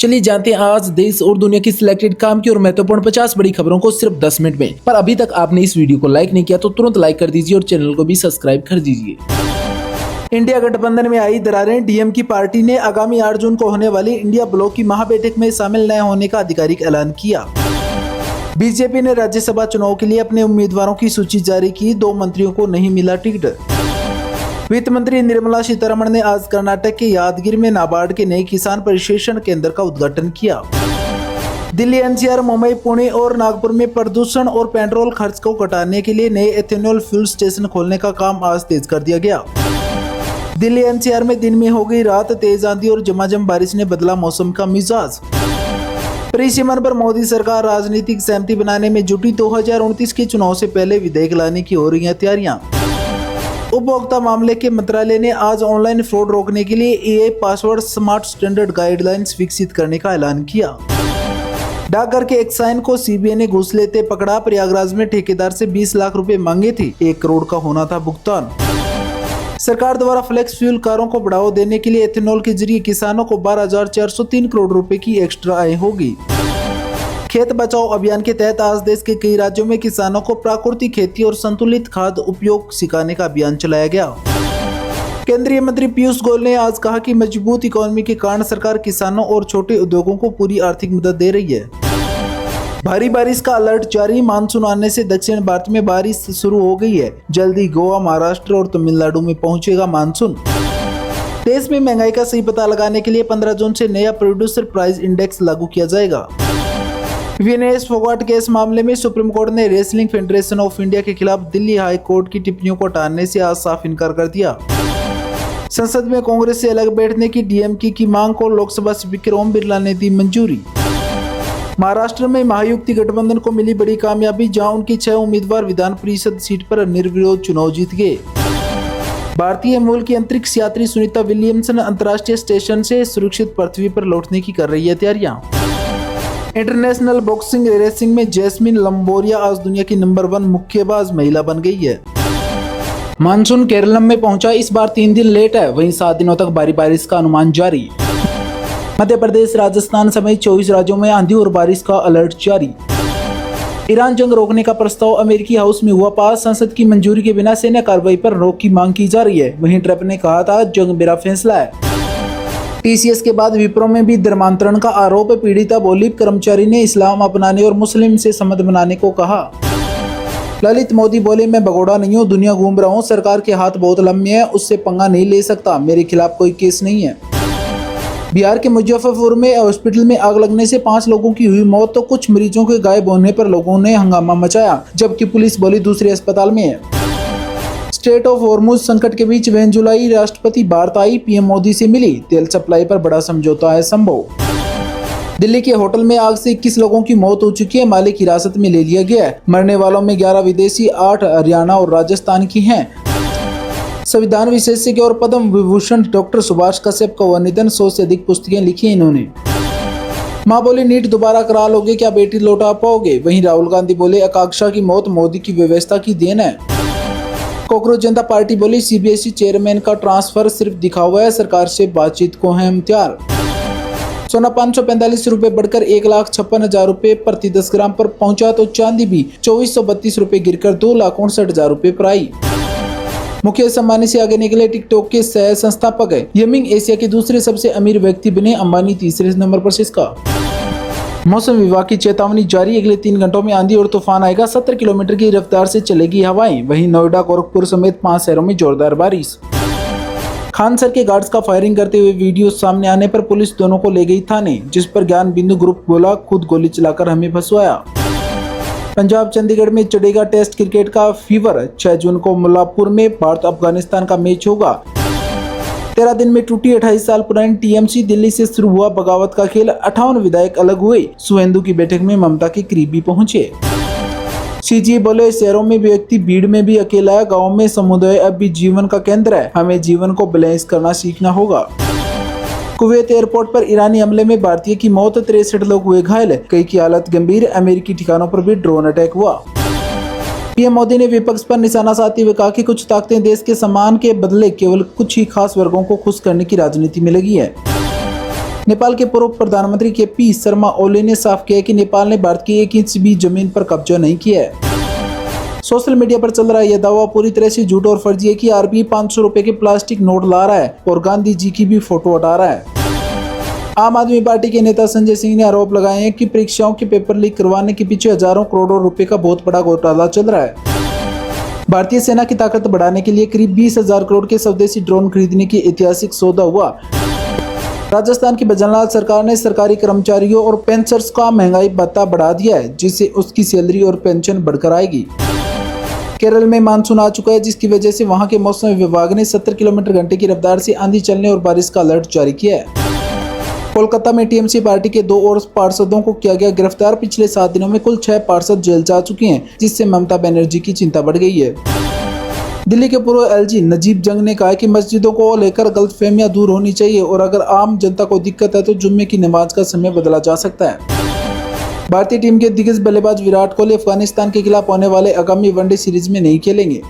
चलिए जानते हैं आज देश और दुनिया की सिलेक्टेड काम की और महत्वपूर्ण 50 बड़ी खबरों को सिर्फ 10 मिनट में। पर अभी तक आपने इस वीडियो को लाइक नहीं किया तो तुरंत लाइक कर दीजिए और चैनल को भी सब्सक्राइब कर दीजिए। इंडिया गठबंधन में आई दरारें, डीएम की पार्टी ने आगामी 8 जून को होने वाली इंडिया ब्लॉक की महाबैठक में शामिल न होने का आधिकारिक ऐलान किया। बीजेपी ने राज्यसभा चुनाव के लिए अपने उम्मीदवारों की सूची जारी की, 2 मंत्रियों को नहीं मिला टिकट। वित्त मंत्री निर्मला सीतारमण ने आज कर्नाटक के यादगिरी में नाबार्ड के नए किसान प्रशिक्षण केंद्र का उद्घाटन किया। दिल्ली, एनसीआर, मुंबई, पुणे और नागपुर में प्रदूषण और पेट्रोल खर्च को घटाने के लिए नए एथेनॉल फ्यूल स्टेशन खोलने का काम आज तेज कर दिया गया। दिल्ली एनसीआर में दिन में हो गई रात, तेज आंधी और झमाझम बारिश ने बदला मौसम का मिजाज। परिसीमन पर मोदी सरकार राजनीतिक सहमति बनाने में जुटी, 2029 के चुनाव से पहले विधेयक लाने की हो रही हैं तैयारियां। उपभोक्ता मामले के मंत्रालय ने आज ऑनलाइन फ्रॉड रोकने के लिए AI password smart standard guidelines विकसित करने का ऐलान किया। डाकघर के एक साइन को सीबीआई ने घूस लेते पकड़ा, प्रयागराज में ठेकेदार से 20 लाख रुपए मांगे थे, 1 करोड़ का होना था भुगतान। सरकार द्वारा फ्लेक्स फ्यूल कारों को बढ़ावा देने के लिए एथेनॉल के जरिए किसानों को 12,403 करोड़ रुपए की एक्स्ट्रा आय होगी। खेत बचाओ अभियान के तहत आज देश के कई राज्यों में किसानों को प्राकृतिक खेती और संतुलित खाद उपयोग सिखाने का अभियान चलाया गया। केंद्रीय मंत्री पीयूष गोयल ने आज कहा कि मजबूत इकोनॉमी के कारण सरकार किसानों और छोटे उद्योगों को पूरी आर्थिक मदद दे रही है। भारी बारिश का अलर्ट जारी, मानसून आने से दक्षिण भारत में बारिश शुरू हो गई है। जल्दी गोवा, महाराष्ट्र और तमिलनाडु में पहुंचेगा मानसून। देश में महंगाई का सही पता लगाने के लिए 15 जून से नया प्रोड्यूसर प्राइस इंडेक्स लागू किया जाएगा। विनेश फोगाट केस मामले में सुप्रीम कोर्ट ने रेसलिंग फेडरेशन ऑफ इंडिया के खिलाफ दिल्ली हाई कोर्ट की टिप्पणियों को टालने से आज साफ इनकार कर दिया। संसद में कांग्रेस से अलग बैठने की डीएमके की मांग को लोकसभा स्पीकर ओम बिरला ने दी मंजूरी। महाराष्ट्र में महायुति गठबंधन को मिली बड़ी कामयाबी, जहां उनके 6 उम्मीदवार विधान परिषद सीट पर निर्विरोध चुनाव जीत गए। भारतीय मूल की अंतरिक्ष यात्री सुनीता विलियम्सन अंतर्राष्ट्रीय स्टेशन से सुरक्षित पृथ्वी पर लौटने की कर रही है तैयारियां। इंटरनेशनल बॉक्सिंग रेसिंग में जैस्मिन लंबोरिया आज दुनिया की नंबर 1 मुक्केबाज महिला बन गई है। मानसून केरलम में पहुंचा, इस बार 3 दिन लेट है, वहीं 7 दिनों तक भारी बारिश का अनुमान जारी। मध्य प्रदेश, राजस्थान समेत 24 राज्यों में आंधी और बारिश का अलर्ट जारी। ईरान जंग रोकने का प्रस्ताव अमेरिकी हाउस में हुआ पास, संसद की मंजूरी के बिना सैन्य कार्रवाई पर रोक की मांग की जा रही है। वहीं ट्रंप ने कहा था जंग मेरा फैसला है। टीसीएस के बाद विप्रो में भी धर्मांतरण का आरोप, पीड़िता बोली कर्मचारी ने इस्लाम अपनाने और मुस्लिम से संबंध बनाने को कहा। ललित मोदी बोले मैं भगोड़ा नहीं हूँ, दुनिया घूम रहा हूँ, सरकार के हाथ बहुत लंबे हैं, उससे पंगा नहीं ले सकता, मेरे खिलाफ कोई केस नहीं है। बिहार के मुजफ्फरपुर में हॉस्पिटल में आग लगने से 5 लोगों की हुई मौत, तो कुछ मरीजों के गायब होने पर लोगों ने हंगामा मचाया, जबकि पुलिस बोली दूसरे अस्पताल में है। स्टेट ऑफ हॉर्मुज संकट के बीच वेनेजुएलाई राष्ट्रपति भारत आई, पीएम मोदी से मिली, तेल सप्लाई पर बड़ा समझौता है संभव। दिल्ली के होटल में आग से 21 लोगों की मौत हो चुकी है, मालिक हिरासत में ले लिया गया है। मरने वालों में 11 विदेशी, 8 हरियाणा और राजस्थान की हैं। संविधान विशेषज्ञ और पद्म विभूषण डॉक्टर सुभाष कश्यप का हुआ निधन, 100 से अधिक पुस्तकें लिखी हैं इन्होंने। मां बोली नीट दोबारा करा लोगे क्या, बेटी लौटा पाओगे। वहीं राहुल गांधी बोले आकांक्षा की मौत मोदी की व्यवस्था की देन है। कांग्रेस जनता पार्टी बोली सीबीएसई चेयरमैन का ट्रांसफर सिर्फ दिखावा है, सरकार से बातचीत को है हम तैयार। सोना 545 रुपए बढ़कर 1,56,000 रुपए प्रति 10 ग्राम पर पहुंचा, तो चांदी भी 2432 रुपए गिरकर 2,59,000 रुपए पर आई। मुकेश अंबानी से आगे निकले टिकटॉक के सह संस्थापक है। यमिंग एशिया के दूसरे सबसे अमीर व्यक्ति बने, अंबानी तीसरे नंबर पर सिसका। मौसम विभाग की चेतावनी जारी, अगले 3 घंटों में आंधी और तूफान आएगा, 70 किलोमीटर की रफ्तार से चलेगी हवाएं। वहीं नोएडा, गोरखपुर समेत 5 शहरों में जोरदार बारिश। खानसर के गार्ड्स का फायरिंग करते हुए वीडियो सामने आने पर पुलिस दोनों को ले गई थाने, जिस पर ज्ञान बिंदु ग्रुप बोला खुद गोली चलाकर हमें फंसवाया। पंजाब चंडीगढ़ में चढ़ेगा टेस्ट क्रिकेट का फीवर, 6 जून को मुल्लापुर में भारत अफगानिस्तान का मैच होगा। 13 दिन में टूटी 28 साल पुरानी टीएमसी, दिल्ली से शुरू हुआ बगावत का खेल, 58 विधायक अलग हुए। सुवेंदु की बैठक में ममता के करीबी पहुंचे। सीजी बोले शहरों में व्यक्ति भीड़ में भी अकेला है, गाँव में समुदाय अब भी जीवन का केंद्र है, हमें जीवन को बैलेंस करना सीखना होगा। कुवैत एयरपोर्ट पर ईरानी हमले में भारतीय की मौत, 63 लोग हुए घायल, कई की हालत गंभीर। अमेरिकी ठिकानों पर भी ड्रोन अटैक हुआ। पीएम मोदी ने विपक्ष पर निशाना साधते हुए कहा कि कुछ ताकतें देश के सम्मान के बदले केवल कुछ ही खास वर्गों को खुश करने की राजनीति में लगी है। नेपाल के पूर्व प्रधानमंत्री केपी शर्मा ओली ने साफ किया कि नेपाल ने भारत की 1 इंच भी जमीन पर कब्जा नहीं किया है। सोशल मीडिया पर चल रहा यह दावा पूरी तरह से झूठ और फर्जी है कि आरबीआई 500 रुपए के प्लास्टिक नोट ला रहा है और गांधी जी की भी फोटो हटा रहा है। आम आदमी पार्टी के नेता संजय सिंह ने आरोप लगाए हैं कि परीक्षाओं के पेपर लीक करवाने के पीछे हजारों करोड़ों रुपए का बहुत बड़ा घोटाला चल रहा है। भारतीय सेना की ताकत बढ़ाने के लिए करीब 20,000 करोड़ के स्वदेशी ड्रोन खरीदने की ऐतिहासिक सौदा हुआ। राजस्थान की भजनलाल सरकार ने सरकारी कर्मचारियों और पेंशनर्स का महंगाई भत्ता बढ़ा दिया है, जिससे उसकी सैलरी और पेंशन बढ़कर आएगी। केरल में मानसून आ चुका है, जिसकी वजह से वहां के मौसम विभाग ने 70 किलोमीटर घंटे की रफ्तार से आंधी चलने और बारिश का अलर्ट जारी किया है। कोलकाता में टीएमसी पार्टी के 2 और पार्षदों को किया गया गिरफ्तार। पिछले 7 दिनों में कुल 6 पार्षद जेल जा चुके हैं, जिससे ममता बनर्जी की चिंता बढ़ गई है। दिल्ली के पूर्व एलजी नजीब जंग ने कहा कि मस्जिदों को लेकर गलतफहमियां दूर होनी चाहिए और अगर आम जनता को दिक्कत है तो जुम्मे की नमाज का समय बदला जा सकता है। भारतीय टीम के दिग्गज बल्लेबाज विराट कोहली अफगानिस्तान के खिलाफ होने वाले आगामी वनडे सीरीज में नहीं खेलेंगे।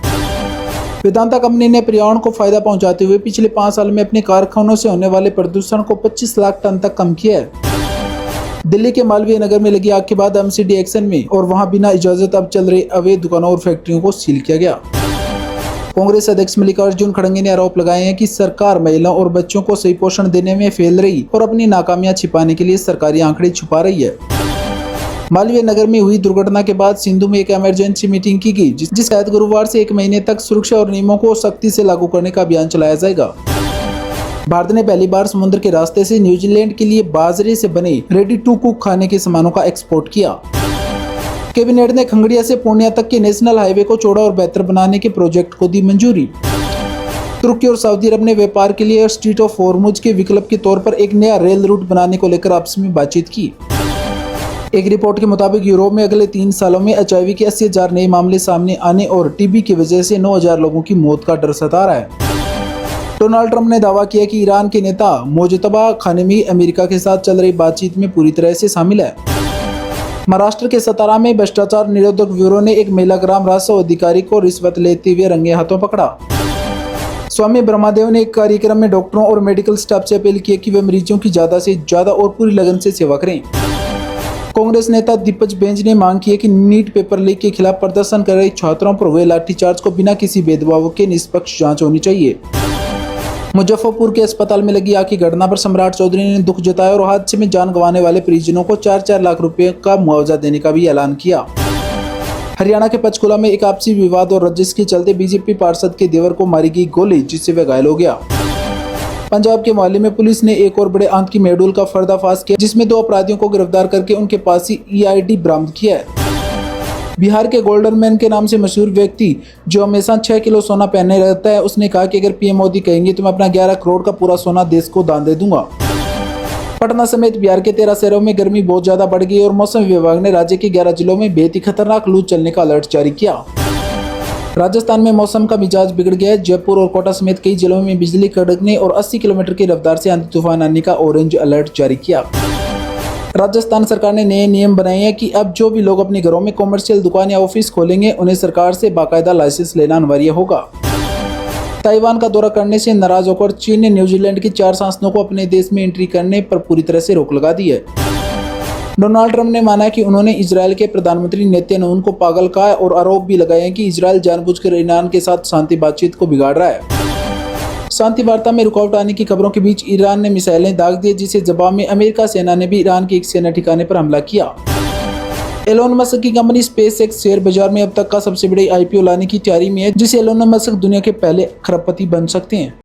वेदांता कंपनी ने पर्यावरण को फायदा पहुंचाते हुए पिछले 5 साल में अपने कारखानों से होने वाले प्रदूषण को 25 लाख टन तक कम किया है। दिल्ली के मालवीय नगर में लगी आग के बाद एमसीडी एक्शन में और वहां बिना इजाजत अब चल रही अवैध दुकानों और फैक्ट्रियों को सील किया गया। कांग्रेस अध्यक्ष मल्लिकार्जुन खड़गे ने आरोप लगाए हैं कि सरकार महिलाओं और बच्चों को सही पोषण देने में फेल रही और अपनी नाकामियां छिपाने के लिए सरकारी आंकड़े छुपा रही है। मालवीय नगर में हुई दुर्घटना के बाद सिंधु में एक इमरजेंसी मीटिंग की गई, जिस तहत गुरुवार से 1 महीने तक सुरक्षा और नियमों को सख्ती से लागू करने का अभियान चलाया जाएगा। भारत ने पहली बार समुद्र के रास्ते से न्यूजीलैंड के लिए बाजरे से बने रेडी टू कुक खाने के सामानों का एक्सपोर्ट किया। कैबिनेट ने खंगड़िया से पूर्णिया तक के नेशनल हाईवे को चौड़ा और बेहतर बनाने के प्रोजेक्ट को दी मंजूरी। तुर्की और सऊदी अरब ने व्यापार के लिए स्ट्रीट ऑफ हॉर्मुज के विकल्प के तौर पर एक नया रेल रूट बनाने को लेकर आपस में बातचीत की। एक रिपोर्ट के मुताबिक यूरोप में अगले 3 सालों में एचआईवी के 80,000 नए मामले सामने आने और टीबी की वजह से 9,000 लोगों की मौत का डर सता रहा है। डोनाल्ड ट्रंप ने दावा किया कि ईरान के नेता मोजतबा खानेमी अमेरिका के साथ चल रही बातचीत में पूरी तरह से शामिल है। महाराष्ट्र के सतारा में भ्रष्टाचार निरोधक ब्यूरो ने एक महिला ग्राम राजस्व अधिकारी को रिश्वत लेते हुए रंगे हाथों पकड़ा। स्वामी ब्रह्मादेव ने एक कार्यक्रम में डॉक्टरों और मेडिकल स्टाफ से अपील की कि वे मरीजों की ज्यादा से ज्यादा और पूरी लगन से सेवा करें। कांग्रेस नेता दिग्विजय बेंज ने मांग की है कि नीट पेपर लीक के खिलाफ प्रदर्शन कर रहे छात्रों पर हुए लाठीचार्ज को बिना किसी भेदभाव के निष्पक्ष जांच होनी चाहिए। मुजफ्फरपुर के अस्पताल में लगी आग की घटना पर सम्राट चौधरी ने दुख जताया और हादसे में जान गंवाने वाले परिजनों को 4-4 लाख रुपए का मुआवजा देने का भी ऐलान किया। हरियाणा के पंचकुला में एक आपसी विवाद और रंजिश के चलते बीजेपी पार्षद के देवर को मारी गई गोली, जिससे वह घायल हो गया। पंजाब के मोहाली में पुलिस ने एक और बड़े आतंकी मेडुल का पर्दाफाश किया, जिसमें 2 अपराधियों को गिरफ्तार करके उनके पास ही EID बरामद किया है। बिहार के गोल्डन मैन के नाम से मशहूर व्यक्ति जो हमेशा 6 किलो सोना पहने रहता है, उसने कहा कि अगर पीएम मोदी कहेंगे तो मैं अपना 11 करोड़ का पूरा सोना देश को दान दे दूंगा। पटना समेत बिहार के 13 शहरों में गर्मी बहुत ज्यादा बढ़ गई और मौसम विभाग ने राज्य के 11 जिलों में बेहद ही खतरनाक लू चलने का अलर्ट जारी किया। राजस्थान में मौसम का मिजाज बिगड़ गया है। जयपुर और कोटा समेत कई जिलों में बिजली कड़कने और 80 किलोमीटर की रफ्तार से आंधी तूफान आने का ऑरेंज अलर्ट जारी किया। राजस्थान सरकार ने नए नियम बनाए हैं कि अब जो भी लोग अपने घरों में कॉमर्शियल दुकान या ऑफिस खोलेंगे, उन्हें सरकार से बाकायदा लाइसेंस लेना अनिवार्य होगा। ताइवान का दौरा करने से नाराज होकर चीन ने न्यूजीलैंड की 4 सांसदों को अपने देश में एंट्री करने पर पूरी तरह से रोक लगा दी है। डोनाल्ड ट्रंप ने माना कि उन्होंने इजरायल के प्रधानमंत्री नेतन्याहू को पागल कहा और आरोप भी लगाए हैं कि इजरायल जानबूझकर ईरान के साथ शांति बातचीत को बिगाड़ रहा है। शांति वार्ता में रुकावट आने की खबरों के बीच ईरान ने मिसाइलें दाग दी, जिसे जवाब में अमेरिका सेना ने भी ईरान के एक सेना ठिकाने पर हमला किया। एलोन मस्क की कंपनी स्पेसएक्स शेयर बाजार में अब तक का सबसे बड़ी IPO लाने की तैयारी में है, जिससे एलोन मस्क दुनिया के पहले खरबपति बन सकते हैं।